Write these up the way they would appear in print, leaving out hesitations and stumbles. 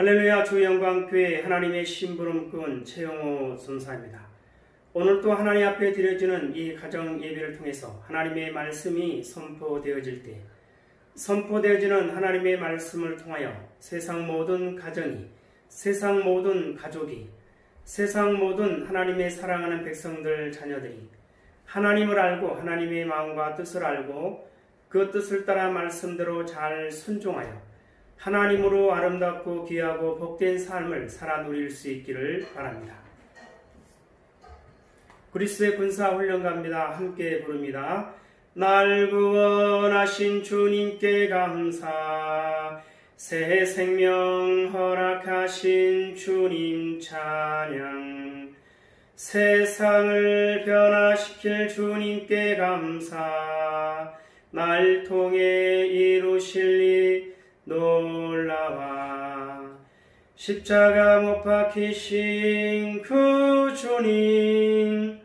할렐루야. 주영광교회 하나님의 심부름꾼 최영호 선사입니다. 오늘 또 하나님 앞에 드려지는 이 가정 예배를 통해서 하나님의 말씀이 선포되어질 때, 선포되어지는 하나님의 말씀을 통하여 세상 모든 가정이, 세상 모든 가족이, 세상 모든 하나님의 사랑하는 백성들 자녀들이 하나님을 알고 하나님의 마음과 뜻을 알고 그 뜻을 따라 말씀대로 잘 순종하여 하나님으로 아름답고 귀하고 복된 삶을 살아 누릴 수 있기를 바랍니다. 그리스도의 군사훈련가입니다. 함께 부릅니다. 날 구원하신 주님께 감사, 새 생명 허락하신 주님 찬양, 세상을 변화시킬 주님께 감사, 날 통해 이루실 일 놀라와, 십자가 못 박히신 그 주님,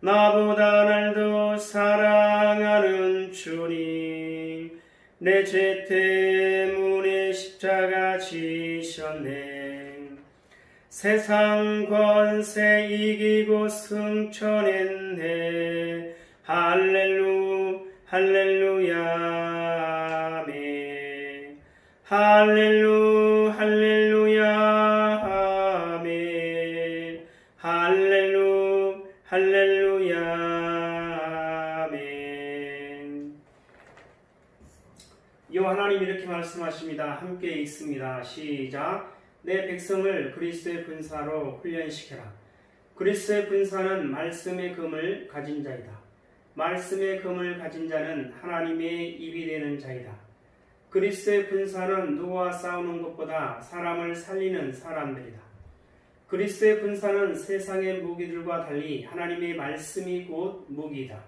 나보다 날 더 사랑하는 주님, 내 죄 때문에 십자가 지셨네. 세상 권세 이기고 승천했네. 할렐루야 아멘. 할렐루야 아멘. 할렐루야 아멘. 여호와 하나님 이렇게 말씀하십니다. 함께 읽습니다. 시작. 내 백성을 그리스도의 군사로 훈련시켜라. 그리스도의 군사는 말씀의 금을 가진 자이다. 말씀의 금을 가진 자는 하나님의 입이 되는 자이다. 그리스도의 군사는 누구와 싸우는 것보다 사람을 살리는 사람들이다. 그리스도의 군사는 세상의 무기들과 달리 하나님의 말씀이 곧 무기이다.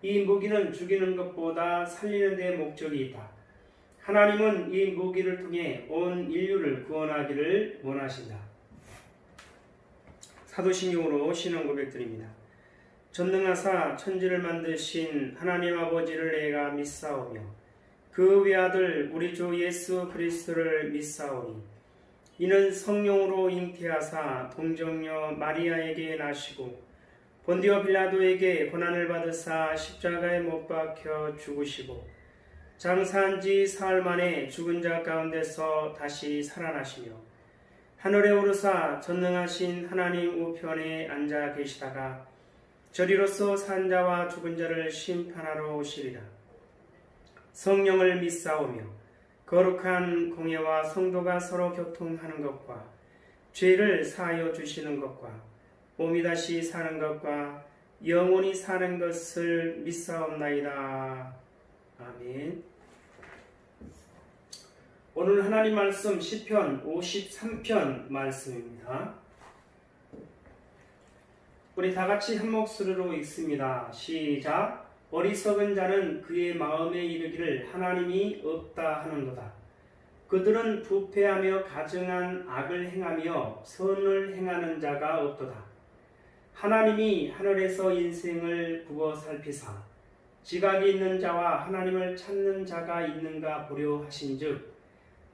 이 무기는 죽이는 것보다 살리는 데 목적이 있다. 하나님은 이 무기를 통해 온 인류를 구원하기를 원하신다. 사도신경으로 신앙 고백드립니다. 전능하사 천지를 만드신 하나님 아버지를 내가 믿사오며 그 외아들 우리 주 예수 그리스도를 믿사오니 이는 성령으로 잉태하사 동정녀 마리아에게 나시고 본디오 빌라도에게 고난을 받으사 십자가에 못 박혀 죽으시고 장사한 지 사흘 만에 죽은 자 가운데서 다시 살아나시며 하늘에 오르사 전능하신 하나님 우편에 앉아 계시다가 저리로서 산 자와 죽은 자를 심판하러 오시리라. 성령을 믿사오며 거룩한 공예와 성도가 서로 교통하는 것과 죄를 사하여 주시는 것과 몸이 다시 사는 것과 영원히 사는 것을 믿사옵나이다. 아멘. 오늘 하나님 말씀 시편 53편 말씀입니다. 우리 다 같이 한 목소리로 읽습니다. 시작. 어리석은 자는 그의 마음에 이르기를 하나님이 없다 하는도다. 그들은 부패하며 가증한 악을 행하며 선을 행하는 자가 없도다. 하나님이 하늘에서 인생을 굽어 살피사 지각이 있는 자와 하나님을 찾는 자가 있는가 보려 하신즉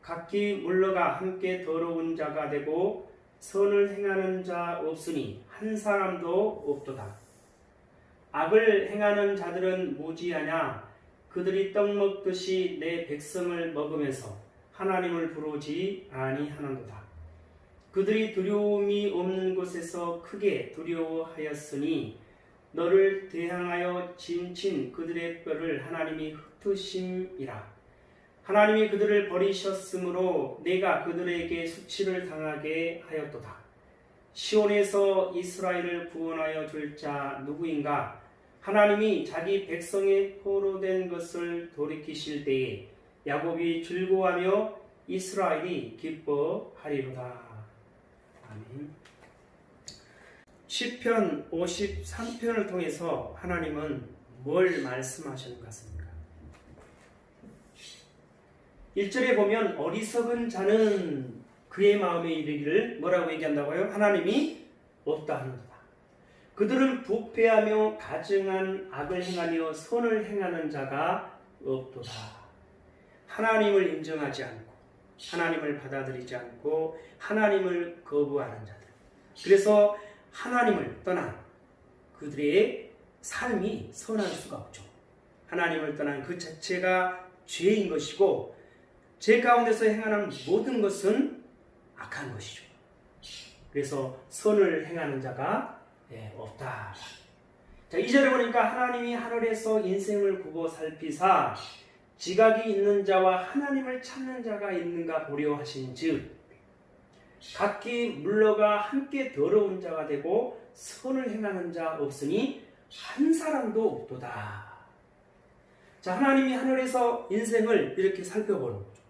각기 물러가 함께 더러운 자가 되고 선을 행하는 자 없으니 한 사람도 없도다. 악을 행하는 자들은 무지하냐? 그들이 떡 먹듯이 내 백성을 먹으면서 하나님을 부르지 아니하는도다. 그들이 두려움이 없는 곳에서 크게 두려워하였으니 너를 대항하여 진친 그들의 뼈를 하나님이 흩으심이라. 하나님이 그들을 버리셨으므로 내가 그들에게 수치를 당하게 하였도다. 시온에서 이스라엘을 구원하여 줄 자 누구인가? 하나님이 자기 백성의 포로된 것을 돌이키실 때에 야곱이 즐거워하며 이스라엘이 기뻐하리로다. 아멘. 시편 53편을 통해서 하나님은 뭘 말씀하시는 것 같습니까? 1절에 보면 어리석은 자는 그의 마음에 이르기를 뭐라고 얘기한다고요? 하나님이 없다 하는도다. 그들은 부패하며 가증한 악을 행하며 선을 행하는 자가 없도다. 하나님을 인정하지 않고 하나님을 받아들이지 않고 하나님을 거부하는 자들. 그래서 하나님을 떠난 그들의 삶이 선할 수가 없죠. 하나님을 떠난 그 자체가 죄인 것이고 죄 가운데서 행하는 모든 것은 악한 것이죠. 그래서 선을 행하는 자가 없다. 자, 2절에 보니까 하나님이 하늘에서 인생을 굽어 살피사 지각이 있는 자와 하나님을 찾는 자가 있는가 보려 하신즉 각기 물러가 함께 더러운 자가 되고 선을 행하는 자 없으니 한 사람도 없도다. 자, 하나님이 하늘에서 인생을 이렇게 살펴보는 거죠.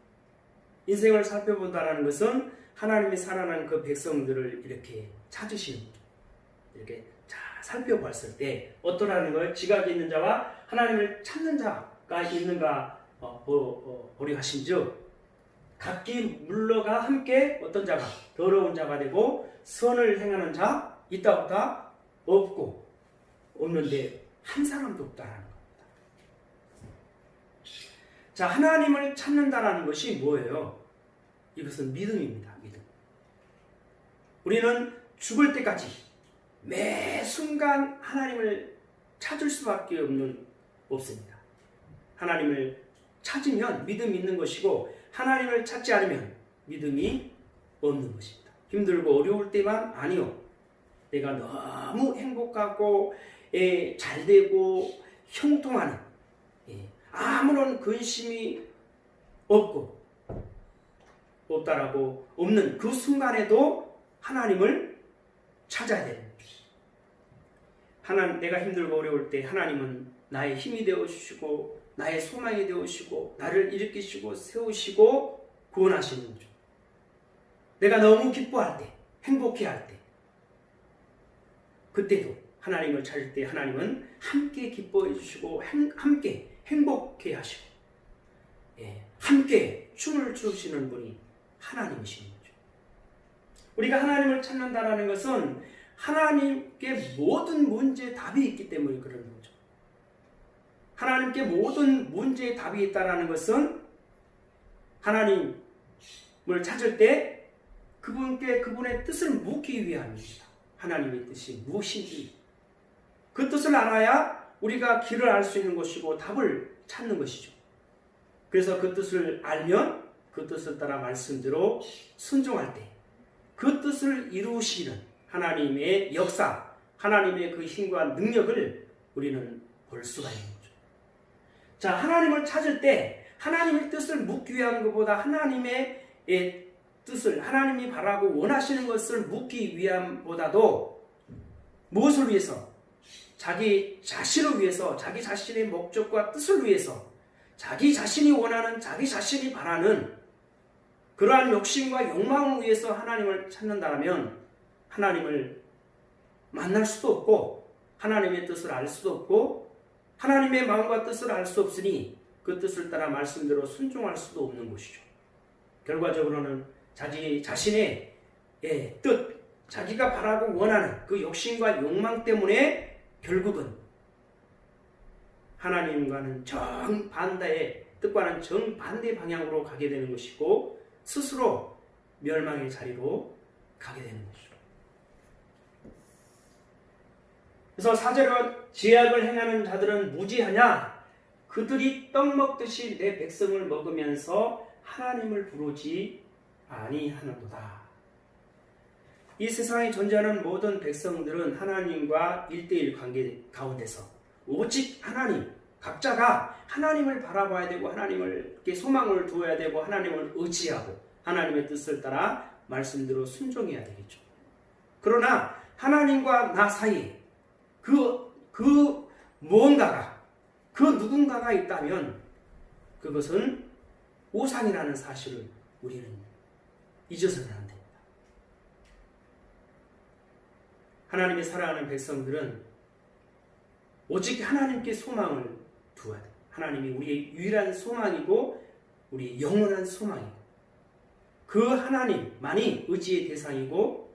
인생을 살펴본다는 것은 하나님이 살아난 그 백성들을 이렇게 찾으시는 거죠. 이렇게 잘 살펴봤을 때 어떠라는 걸 지각이 있는 자와 하나님을 찾는 자가 있는가 보려 하신즉 각기 물러가 함께 어떤 자가 더러운 자가 되고 선을 행하는 자 있다 없다 없고 없는데 한 사람도 없다라는 겁니다. 자, 하나님을 찾는다라는 것이 뭐예요? 이것은 믿음입니다. 믿음. 우리는 죽을 때까지 매 순간 하나님을 찾을 수밖에 없습니다. 하나님을 찾으면 믿음이 있는 것이고 하나님을 찾지 않으면 믿음이 없는 것입니다. 힘들고 어려울 때만 아니요. 내가 너무 행복하고 잘되고 형통하는 아무런 근심이 없다라고 없는 그 순간에도 하나님을 찾아야 되는 거죠. 내가 힘들고 어려울 때 하나님은 나의 힘이 되어주시고 나의 소망이 되어주시고 나를 일으키시고 세우시고 구원하시는 거죠. 내가 너무 기뻐할 때 행복해할 때 그때도 하나님을 찾을 때 하나님은 함께 기뻐해 주시고 함께 행복해 하시고 함께 춤을 추시는 분이 하나님이신 거죠. 우리가 하나님을 찾는다는 것은 하나님께 모든 문제에 답이 있기 때문에 그런 거죠. 하나님께 모든 문제에 답이 있다는 것은 하나님을 찾을 때 그분의 뜻을 묻기 위함입니다. 하나님의 뜻이 무엇인지 그 뜻을 알아야 우리가 길을 알 수 있는 것이고 답을 찾는 것이죠. 그래서 그 뜻을 알면 그 뜻을 따라 말씀대로 순종할 때 그 뜻을 이루시는 하나님의 역사, 하나님의 그 힘과 능력을 우리는 볼 수가 있는 거죠. 자, 하나님을 찾을 때 하나님의 뜻을 묻기 위한 것보다 하나님의 뜻을 하나님이 바라고 원하시는 것을 묻기 위함보다도 무엇을 위해서? 자기 자신을 위해서, 자기 자신의 목적과 뜻을 위해서, 자기 자신이 원하는, 자기 자신이 바라는 그러한 욕심과 욕망을 위해서 하나님을 찾는다면 하나님을 만날 수도 없고 하나님의 뜻을 알 수도 없고 하나님의 마음과 뜻을 알 수 없으니 그 뜻을 따라 말씀대로 순종할 수도 없는 것이죠. 결과적으로는 자기 자신의 뜻, 자기가 바라고 원하는 그 욕심과 욕망 때문에 결국은 하나님과는 정반대의 뜻과는 정반대 방향으로 가게 되는 것이고 스스로 멸망의 자리로 가게 되는 것이죠. 그래서 4절은 죄악을 행하는 자들은 무지하냐? 그들이 떡 먹듯이 내 백성을 먹으면서 하나님을 부르지 아니하는도다. 이 세상에 존재하는 모든 백성들은 하나님과 1:1 관계 가운데서 오직 하나님, 각자가 하나님을 바라봐야 되고 하나님께 소망을 두어야 되고 하나님을 의지하고 하나님의 뜻을 따라 말씀대로 순종해야 되겠죠. 그러나 하나님과 나 사이에 그 무언가가, 그 누군가가 있다면 그것은 우상이라는 사실을 우리는 잊어서는 안 됩니다. 하나님의 사랑하는 백성들은 오직 하나님께 소망을 두어야 돼요. 하나님이 우리의 유일한 소망이고 우리의 영원한 소망이고 그 하나님만이 의지의 대상이고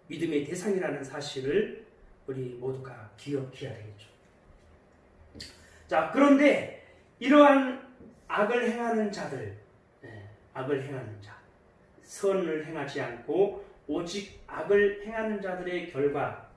믿음의 대상이라는 사실을 우리 모두가 기억해야 되겠죠. 자, 그런데 이러한 악을 행하는 자들, 악을 행하는 자, 선을 행하지 않고 오직 악을 행하는 자들의 결과.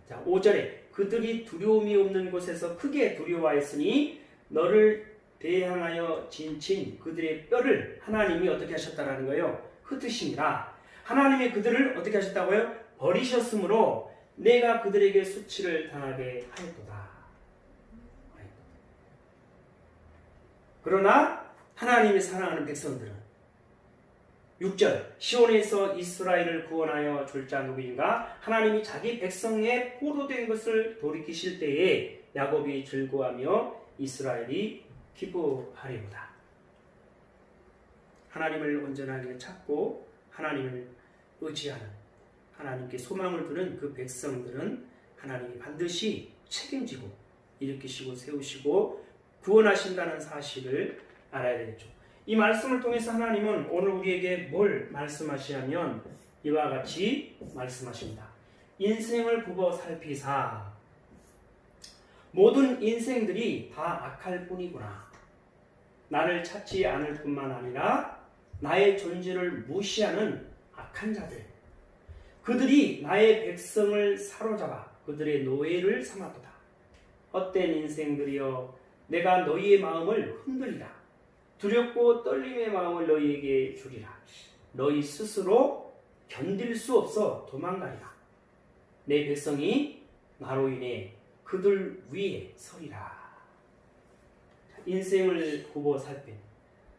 자, 5절에 그들이 두려움이 없는 곳에서 크게 두려워하였으니 너를 대항하여 진친 그들의 뼈를 하나님이 어떻게 하셨다라는 거예요? 흩으심이라. 하나님이 그들을 어떻게 하셨다고요? 버리셨으므로 내가 그들에게 수치를 당하게 하였도다. 그러나 하나님이 사랑하는 백성들은 6절 시온에서 이스라엘을 구원하여 줄 자 누구인가? 하나님이 자기 백성의 포로된 것을 돌이키실 때에 야곱이 즐거워하며 이스라엘이 기뻐하리로다. 하나님을 온전하게 찾고 하나님을 의지하는, 하나님께 소망을 두는 그 백성들은 하나님이 반드시 책임지고 일으키시고 세우시고 구원하신다는 사실을 알아야 되겠죠. 이 말씀을 통해서 하나님은 오늘 우리에게 뭘 말씀하시냐면 이와 같이 말씀하십니다. 인생을 굽어 살피사. 모든 인생들이 다 악할 뿐이구나. 나를 찾지 않을 뿐만 아니라 나의 존재를 무시하는 악한 자들, 그들이 나의 백성을 사로잡아 그들의 노예를 삼았도다. 헛된 인생들이여, 내가 너희의 마음을 흔들리라. 두렵고 떨림의 마음을 너희에게 주리라. 너희 스스로 견딜 수 없어 도망가리라. 내 백성이 나로 인해 그들 위에 서리라. 인생을 굽어 살핀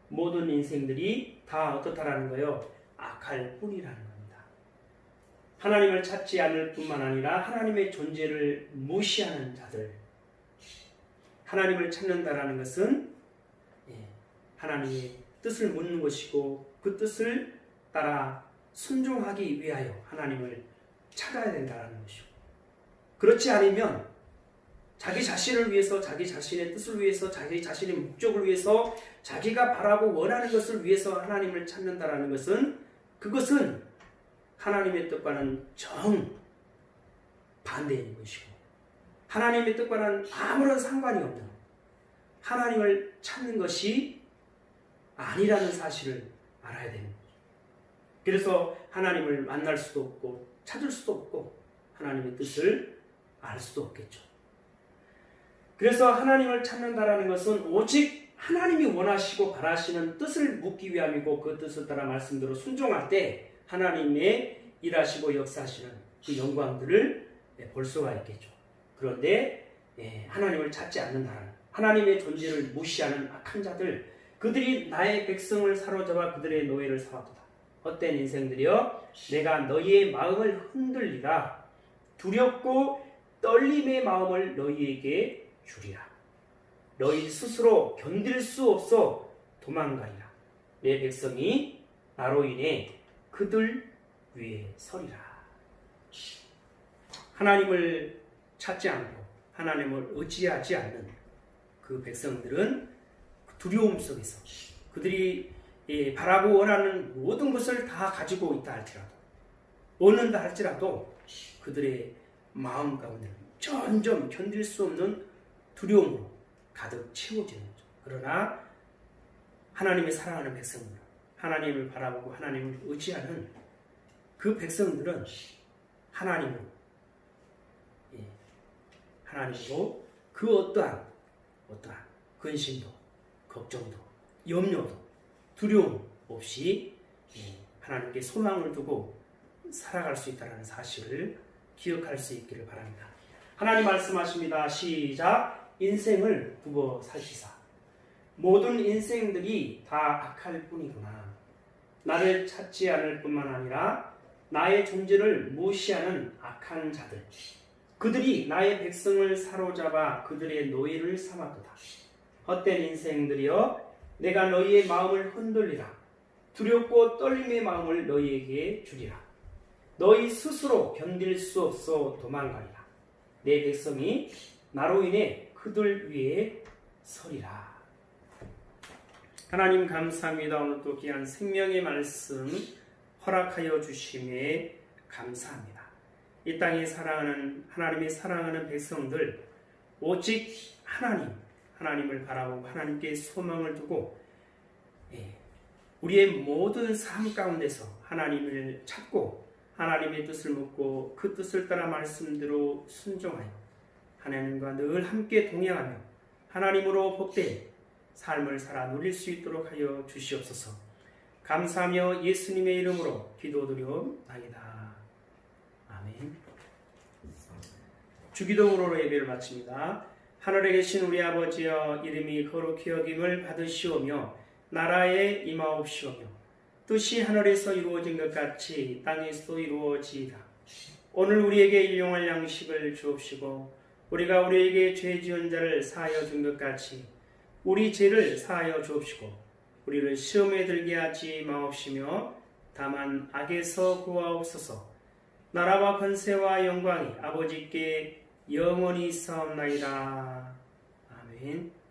모든 인생들이 다 어떻다라는 거예요? 악할 뿐이라는 겁니다. 하나님을 찾지 않을 뿐만 아니라 하나님의 존재를 무시하는 자들. 하나님을 찾는다라는 것은 하나님의 뜻을 묻는 것이고 그 뜻을 따라 순종하기 위하여 하나님을 찾아야 된다는 것이고, 그렇지 않으면 자기 자신을 위해서, 자기 자신의 뜻을 위해서, 자기 자신의 목적을 위해서, 자기가 바라고 원하는 것을 위해서 하나님을 찾는다라는 것은, 그것은 하나님의 뜻과는 정반대인 것이고 하나님의 뜻과는 아무런 상관이 없는 하나님을 찾는 것이 아니라는 사실을 알아야 되는 거죠. 그래서 하나님을 만날 수도 없고 찾을 수도 없고 하나님의 뜻을 알 수도 없겠죠. 그래서 하나님을 찾는다라는 것은 오직 하나님이 원하시고 바라시는 뜻을 묻기 위함이고, 그 뜻을 따라 말씀대로 순종할 때 하나님의 일하시고 역사하시는 그 영광들을 볼 수가 있겠죠. 그런데 하나님을 찾지 않는다라는, 하나님의 존재를 무시하는 악한 자들, 그들이 나의 백성을 사로잡아 그들의 노예를 삼았도다. 헛된 인생들이여, 내가 너희의 마음을 흔들리라. 두렵고 떨림의 마음을 너희에게 주리라. 너희 스스로 견딜 수 없어 도망가리라. 내 백성이 나로 인해 그들 위에 서리라. 하나님을 찾지 않고 하나님을 의지하지 않는 그 백성들은 두려움 속에서 그들이 바라고 원하는 모든 것을 다 가지고 있다 할지라도, 원한다 할지라도 그들의 마음 가운데는 점점 견딜 수 없는 두려움으로 가득 채워지는 거죠. 그러나 하나님의 사랑하는 백성들, 하나님을 바라보고 하나님을 의지하는 그 백성들은 하나님으로 그 어떠한 근심도, 걱정도, 염려도, 두려움 없이 하나님께 소망을 두고 살아갈 수 있다는 사실을 기억할 수 있기를 바랍니다. 하나님 말씀하십니다. 시작. 인생을 굽어 살피사. 모든 인생들이 다 악할 뿐이구나. 나를 찾지 않을 뿐만 아니라 나의 존재를 무시하는 악한 자들, 그들이 나의 백성을 사로잡아 그들의 노예를 삼았도다. 헛된 인생들이여, 내가 너희의 마음을 흔들리라. 두렵고 떨림의 마음을 너희에게 주리라. 너희 스스로 견딜 수 없어 도망가리라. 내 백성이 나로 인해 그들 위에 서리라. 하나님 감사합니다. 오늘 또 귀한 생명의 말씀 허락하여 주심에 감사합니다. 이 땅에 사랑하는, 하나님의 사랑하는 백성들, 오직 하나님을 바라보고 하나님께 소망을 두고 우리의 모든 삶 가운데서 하나님을 찾고 하나님의 뜻을 묻고 그 뜻을 따라 말씀대로 순종하여 하나님과 늘 함께 동행하며 하나님으로 복된 삶을 살아 누릴 수 있도록 하여 주시옵소서. 감사하며 예수님의 이름으로 기도드리옵나이다. 아멘. 주기도문으로 예배를 마칩니다. 하늘에 계신 우리 아버지여, 이름이 거룩히 여김을 받으시오며 나라에 임하옵시오며 뜻이 하늘에서 이루어진 것 같이 땅에서도 이루어지이다. 오늘 우리에게 일용할 양식을 주옵시고 우리가 우리에게 죄 지은 자를 사하여 준 것 같이 우리 죄를 사하여 주옵시고 우리를 시험에 들게 하지 마옵시며 다만 악에서 구하옵소서. 나라와 권세와 영광이 아버지께 영원히 있사옵나이다. 아멘.